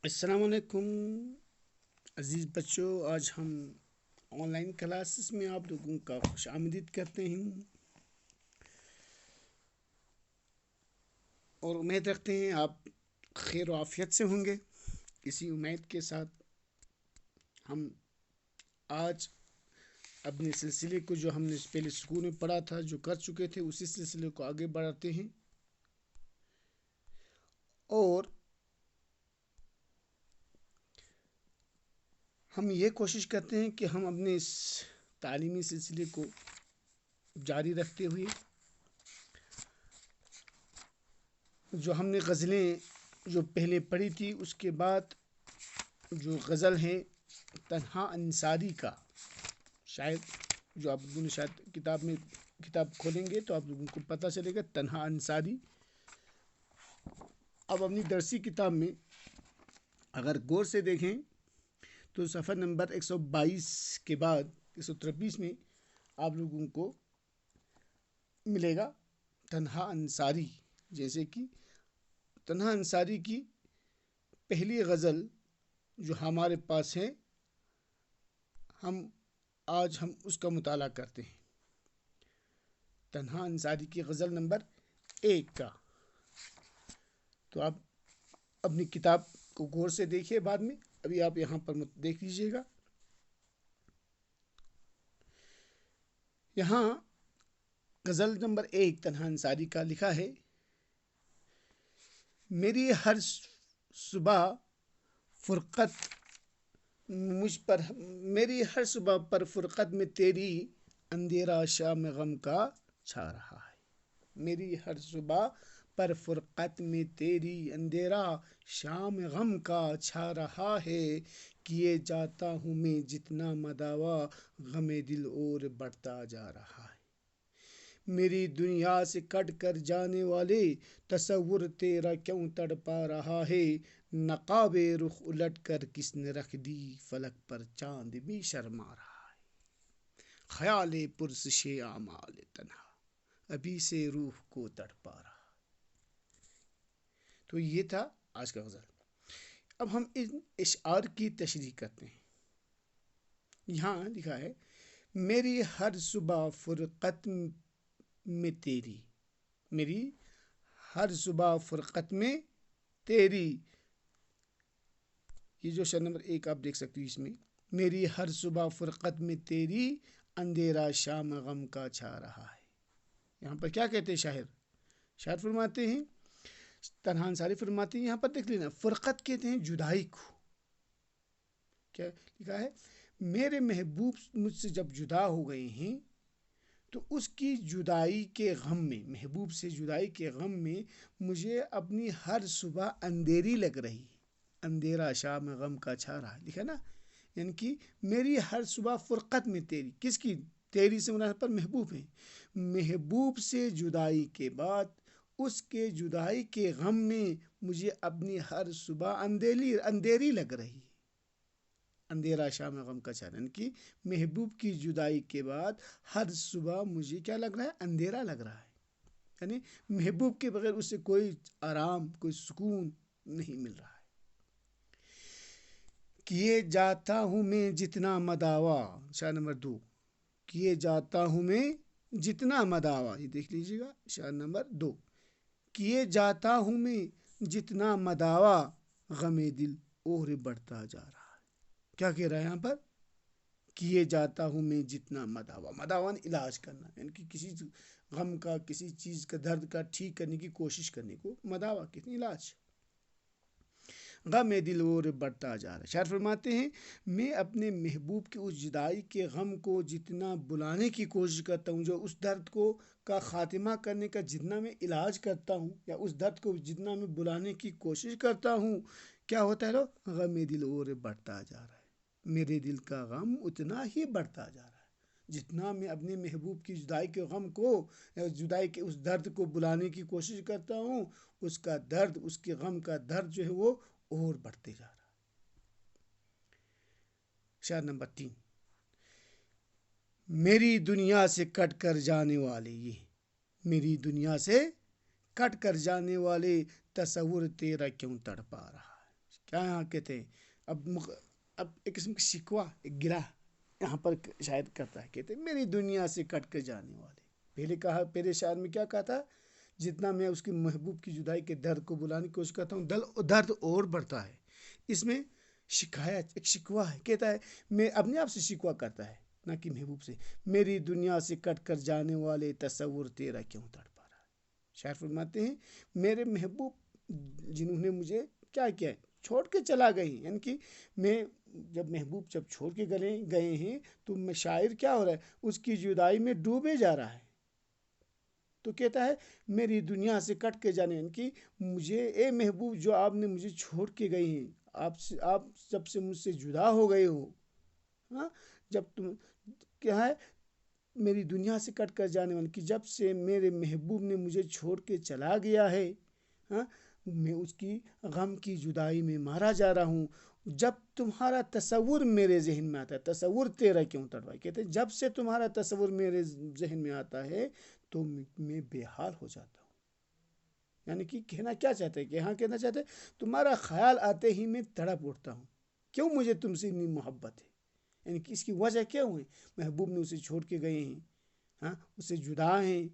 السلام علیکم عزیز بچوں، آج ہم آن لائن کلاسز میں آپ لوگوں کا خوش آمدید کرتے ہیں اور امید رکھتے ہیں آپ خیر و عافیت سے ہوں گے۔ اسی امید کے ساتھ ہم آج اپنے سلسلے کو جو ہم نے پہلے اسکول میں پڑھا تھا، جو کر چکے تھے، اسی سلسلے کو آگے بڑھاتے ہیں اور ہم یہ کوشش کرتے ہیں کہ ہم اپنے اس تعلیمی سلسلے کو جاری رکھتے ہوئے جو ہم نے غزلیں جو پہلے پڑھی تھی، اس کے بعد جو غزل ہے تنہا انصاری کا، شاید جو آپ لوگوں نے شاید کتاب کھولیں گے تو آپ لوگوں کو پتہ چلے گا تنہا انصاری۔ اب اپنی درسی کتاب میں اگر غور سے دیکھیں تو صفحہ نمبر 122 کے بعد 123 میں آپ لوگوں کو ملے گا تنہا انصاری۔ جیسے کہ تنہا انصاری کی پہلی غزل جو ہمارے پاس ہے، آج ہم اس کا مطالعہ کرتے ہیں۔ تنہا انصاری کی غزل نمبر 1 کا تو آپ اپنی کتاب کو غور سے دیکھیے، بعد میں ابھی آپ یہاں پر دیکھ لیجیے گا۔ یہاں غزل نمبر 1 تنہا انصاری کا لکھا ہے: میری ہر صبح پر فرقت میں تیری اندھیرا شام غم کا چھا رہا ہے۔ میری ہر صبح پر فرقت میں تیری اندھیرا شام غم کا چھا رہا ہے۔ کیے جاتا ہوں میں جتنا مداوا غم دل اور بڑھتا جا رہا ہے۔ میری دنیا سے کٹ کر جانے والے تصور تیرا کیوں تڑپا رہا ہے۔ نقاب رخ الٹ کر کس نے رکھ دی فلک پر، چاند بھی شرما رہا ہے۔ خیال پرسش اعمال تنہا ابھی سے روح کو تڑپا رہا۔ تو یہ تھا آج کا غزل۔ اب ہم ان اشعار کی تشریح کرتے ہیں۔ یہاں لکھا ہے: میری ہر صبح فرقت میں تیری، میری ہر صبح فرقت میں تیری، یہ جو شعر نمبر 1 آپ دیکھ سکتے ہو، اس میں میری ہر صبح فرقت میں تیری اندھیرا شام غم کا چھا رہا ہے۔ یہاں پر کیا کہتے ہیں شاعر فرماتے ہیں، تنہا انصاری فرماتے ہیں، یہاں پر دیکھ لینا، فرقت کہتے ہیں جدائی کو۔ کیا لکھا ہے؟ میرے محبوب مجھ سے جب جدا ہو گئے ہیں تو اس کی جدائی کے غم میں، محبوب سے جدائی کے غم میں مجھے اپنی ہر صبح اندھیری لگ رہی ہے۔ اندھیرا شام غم کا چھا رہا ہے، لکھا نا، یعنی کہ میری ہر صبح فرقت میں تیری، کس کی؟ تیری سے مناسب پر محبوب ہے۔ محبوب سے جدائی کے بعد اس کے جدائی کے غم میں مجھے اپنی ہر صبح اندھیری لگ رہی ہے۔ اندھیرا شام غم کا چھا رہا ہے، یعنی کہ محبوب کی جدائی کے بعد ہر صبح مجھے کیا لگ رہا ہے؟ اندھیرا لگ رہا ہے۔ یعنی محبوب کے بغیر اس سے کوئی آرام، کوئی سکون نہیں مل رہا ہے۔ کیے جاتا ہوں میں جتنا مداوا، شعر نمبر 2، کیے جاتا ہوں میں جتنا مداوا، یہ دیکھ لیجیے گا، شعر نمبر 2، کیے جاتا ہوں میں جتنا مداوا غم دل اور بڑھتا جا رہا ہے۔ کیا کہہ رہا ہے یہاں پر؟ کیے جاتا ہوں میں جتنا مداوا، مداوا علاج کرنا، یعنی کہ کسی غم کا، کسی چیز کا، درد کا ٹھیک کرنے کی کوشش کرنے کو مداوا کہتے ہیں، علاج۔ غم دل اور بڑھتا جا رہا ہے۔ شاعر فرماتے ہیں، میں اپنے محبوب کی اس جدائی کے غم کو جتنا بلانے کی کوشش کرتا ہوں، جو اس درد کو کا خاتمہ کرنے کا جتنا میں علاج کرتا ہوں، یا اس درد کو جتنا میں بلانے کی کوشش کرتا ہوں، کیا ہوتا ہے؟ غم دل اور بڑھتا جا رہا ہے۔ میرے دل کا غم اتنا ہی بڑھتا جا رہا ہے جتنا میں اپنے محبوب کی جدائی کے غم کو، جدائی کے اس درد کو بلانے کی کوشش کرتا ہوں، اس کا درد، اس کے غم کا درد جو ہے وہ اور بڑھتے جا رہا ہے۔ شعر نمبر 3، میری دنیا سے کٹ کر جانے والے، یہ میری دنیا سے کٹ کر جانے والے تصور تیرا کیوں تڑپا رہا ہے۔ کیا یہاں کہتے ہیں، اب ایک قسم کی شکوہ، ایک گرہ یہاں پر شاید کرتا ہے، کہتے ہیں میری دنیا سے کٹ کر جانے والے. پہلے شاعر میں کیا کہا تھا، جتنا میں اس کے محبوب کی جدائی کے درد کو بلانے کی کوشش کرتا ہوں درد اور بڑھتا ہے. اس میں شکایت، ایک شکوہ ہے، کہتا ہے میں اپنے آپ سے شکوہ کرتا ہے نہ کہ محبوب سے. میری دنیا سے کٹ کر جانے والے تصور تیرا کیوں تڑپا رہا ہے. شاعر فرماتے ہیں میرے محبوب جنہوں نے مجھے کیا کیا ہے، چھوڑ کے چلا گئے ہیں. یعنی کہ میں جب چھوڑ کے گئے ہیں تو میں شاعر کیا ہو رہا ہے، اس کی جدائی میں ڈوبے جا رہا ہے. تو کہتا ہے میری دنیا سے کٹ کے جانے، یعنی کہ مجھے اے محبوب جو آپ نے مجھے چھوڑ کے گئے ہیں، آپ جب سے مجھ سے جدا ہو گئے ہو، ہاں، جب تم کیا ہے میری دنیا سے کٹ کر جانے والے، کہ جب سے میرے محبوب نے مجھے چھوڑ کے چلا گیا ہے، ہاں، میں اس کی غم کی جدائی میں مارا جا رہا ہوں. جب تمہارا تصور میرے ذہن میں آتا ہے، تصور تیرا کیوں تڑپا، کہتے ہیں جب سے تمہارا تصور میرے ذہن میں آتا ہے تو میں بے حال ہو جاتا ہوں. یعنی کہ کہنا کیا چاہتے ہیں، کہ یہاں کہنا چاہتے ہیں تمہارا خیال آتے ہی میں تڑپ اٹھتا ہوں. کیوں مجھے تم سے اتنی محبت ہے، یعنی کہ اس کی وجہ کیا ہوئی، محبوب نے اسے چھوڑ کے گئے ہیں، ہاں، اسے جدا ہیں،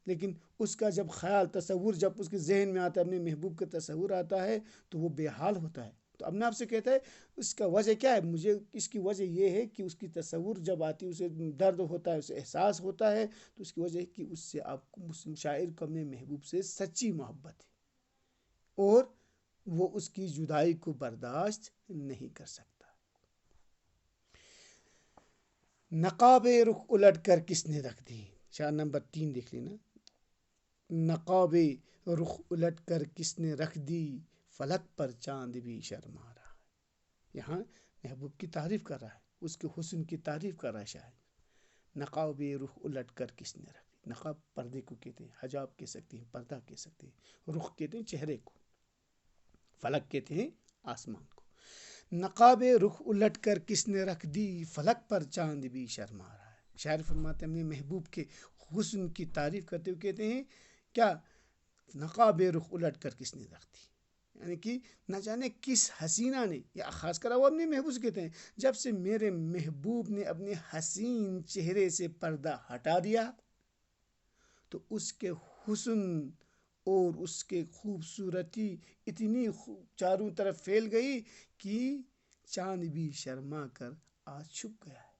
لیکن اس کا جب خیال، تصور جب اس کے ذہن میں آتا ہے، اپنے محبوب کا تصور آتا ہے تو وہ بے حال ہوتا ہے. تو اپنے آپ سے کہتا ہے اس کا وجہ کیا ہے، مجھے اس کی وجہ یہ ہے کہ اس کی تصور جب آتی ہے، اسے درد ہوتا ہے، اسے احساس ہوتا ہے، تو اس کی وجہ ہے کہ اس سے آپ کو، شاعر کو اپنے محبوب سے سچی محبت ہے اور وہ اس کی جدائی کو برداشت نہیں کر سکتا. نقاب رخ الٹ کر کس نے رکھ دی. شعر نمبر 3 دیکھ لینا. نقاب رخ الٹ کر کس نے رکھ دی، فلک پر چاند بھی شرما رہا. یہاں محبوب کی تعریف کر رہا ہے، اس کے حسن کی تعریف کر رہا ہے شاعر. نقاب رخ الٹ کر کس نے رکھ دی. نقاب پردے کو کہتے ہیں، حجاب کہہ سکتے ہیں، پردہ کہہ سکتے ہیں. رخ کہتے ہیں چہرے کو، فلک کہتے ہیں آسمان کو. نقاب رخ الٹ کر کس نے رکھ دی، فلک پر چاند بھی شرما رہا ہے. شاعر فرماتے ہیں اپنے محبوب کے حسن کی تعریف کرتے ہوئے کہتے ہیں کیا، نقاب رخ الٹ کر کس نے رکھ دی، یعنی کہ نہ جانے کس حسینہ نے، یا خاص کر وہ اپنے محبوب سے کہتے ہیں جب سے میرے محبوب نے اپنے حسین چہرے سے پردہ ہٹا دیا تو اس کے حسن اور اس کے خوبصورتی اتنی چاروں طرف پھیل گئی کہ چاند بھی شرما کر آج چھپ گیا ہے.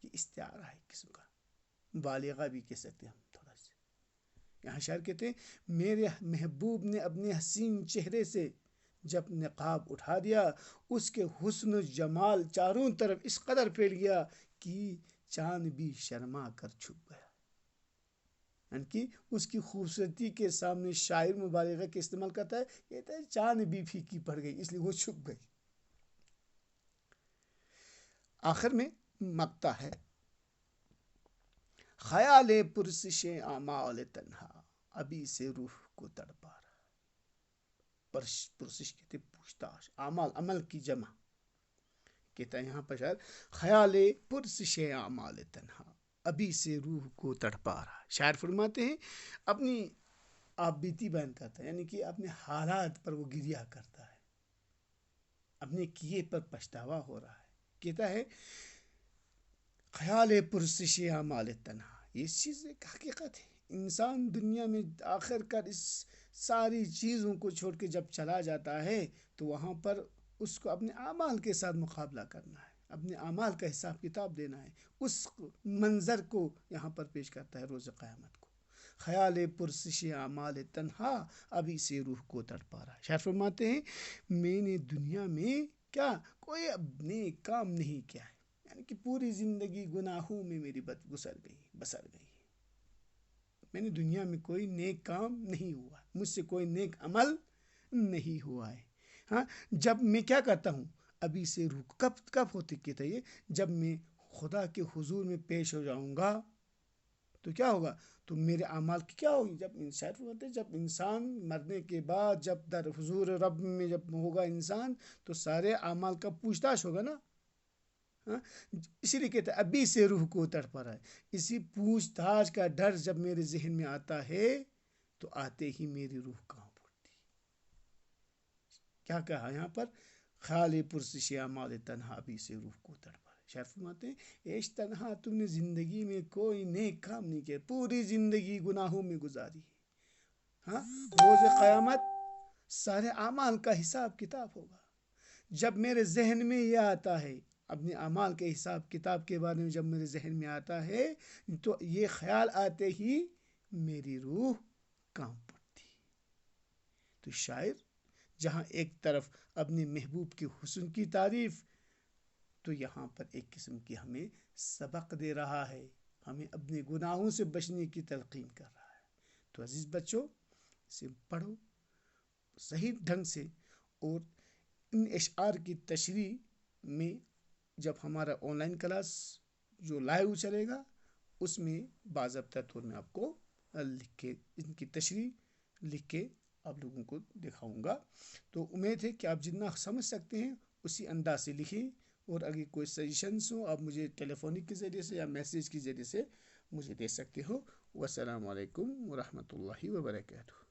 یہ استعارہ ہے قسم کا، بالغہ بھی کہہ سکتے ہیں ہم تھوڑا سا. یہاں شاعر کہتے ہیں میرے محبوب نے اپنے حسین چہرے سے جب نقاب اٹھا دیا، اس کے حسن و جمال چاروں طرف اس قدر پھیل گیا کہ چاند بھی شرما کر چھپ گیا. یعنی کہ اس کی خوبصورتی کے سامنے شاعر مبالغہ کے استعمال کرتا ہے، کہتا ہے چاند بھی پھیکی پڑ گئی، اس لیے وہ چھپ گئی. آخر میں مقطع ہے، خیال پرسش اعمال تنہا ابھی سے روح کو تڑپا رہا. پرسش کہتے پوچھ تاچھ، اعمال عمل کی جمع. کہتا ہے یہاں پر شاید خیال پرسش اعمال تنہا ابھی سے روح کو تڑپا رہا. شاعر فرماتے ہیں اپنی آپ بیتی بیان کرتا ہے، یعنی کہ اپنے حالات پر وہ گریہ کرتا ہے، اپنے کیے پر پچھتاوا ہو رہا ہے. کہتا ہے خیال پرسش اعمال تنہا، یہ چیز ایک حقیقت ہے. انسان دنیا میں آخر کر اس ساری چیزوں کو چھوڑ کے جب چلا جاتا ہے تو وہاں پر اس کو اپنے اعمال کے ساتھ مقابلہ کرنا ہے، اپنے اعمال کا حساب کتاب دینا ہے. اس منظر کو یہاں پر پیش کرتا ہے روز قیامت کو. خیال پرسش اعمال تنہا ابھی سے روح کو تڑپا رہا. شاعر فرماتے ہیں میں نے دنیا میں کیا کوئی نیک کام نہیں کیا ہے، یعنی کہ پوری زندگی گناہوں میں میری بسر گئی. میں نے دنیا میں کوئی نیک کام نہیں ہوا، مجھ سے کوئی نیک عمل نہیں ہوا ہے. ہاں، جب میں کیا کرتا ہوں ابھی سے روح، کب ہوتے کہتا ہے جب میں خدا کے حضور میں پیش ہو جاؤں گا تو کیا ہوگا، تو میرے اعمال کی کیا ہوگی. جب انسان مرنے کے بعد جب در حضور رب میں جب ہوگا انسان تو سارے اعمال کا پوچھ تاچھ ہوگا نا. اسی لیے کہتا ہے ابھی سے روح کو تڑپا رہا ہے. اسی پوچھ تاچھ کا ڈر جب میرے ذہن میں آتا ہے تو آتے ہی میری روح کہاں پڑتی. کیا کہا یہاں پر، خیال پرسش اعمال تنہا بھی سے روح کو تڑپا. شاعر فرماتے ہیں ایش تنہا تم نے زندگی میں کوئی نیک کام نہیں کیا، پوری زندگی گناہوں میں گزاری ہے. ہاں، روز قیامت سارے اعمال کا حساب کتاب ہوگا. جب میرے ذہن میں یہ آتا ہے، اپنے اعمال کے حساب کتاب کے بارے میں جب میرے ذہن میں آتا ہے، تو یہ خیال آتے ہی میری روح کام پڑتی. تو شاعر جہاں ایک طرف اپنے محبوب کے حسن کی تعریف، تو یہاں پر ایک قسم کی ہمیں سبق دے رہا ہے، ہمیں اپنے گناہوں سے بچنے کی تلقین کر رہا ہے. تو عزیز بچوں، اسے پڑھو صحیح ڈھنگ سے، اور ان اشعار کی تشریح میں جب ہمارا آن لائن کلاس جو لائیو چلے گا، اس میں باضابطہ طور میں آپ کو لکھ کے ان کی تشریح لکھ کے آپ لوگوں کو دکھاؤں گا. تو امید ہے کہ آپ جتنا سمجھ سکتے ہیں اسی انداز سے لکھیں، اور اگر کوئی سجیشنس ہو آپ مجھے ٹیلی فونک کے ذریعے سے یا میسیج کے ذریعے سے مجھے دے سکتے ہو. والسلام علیکم ورحمۃ اللہ وبرکاتہ.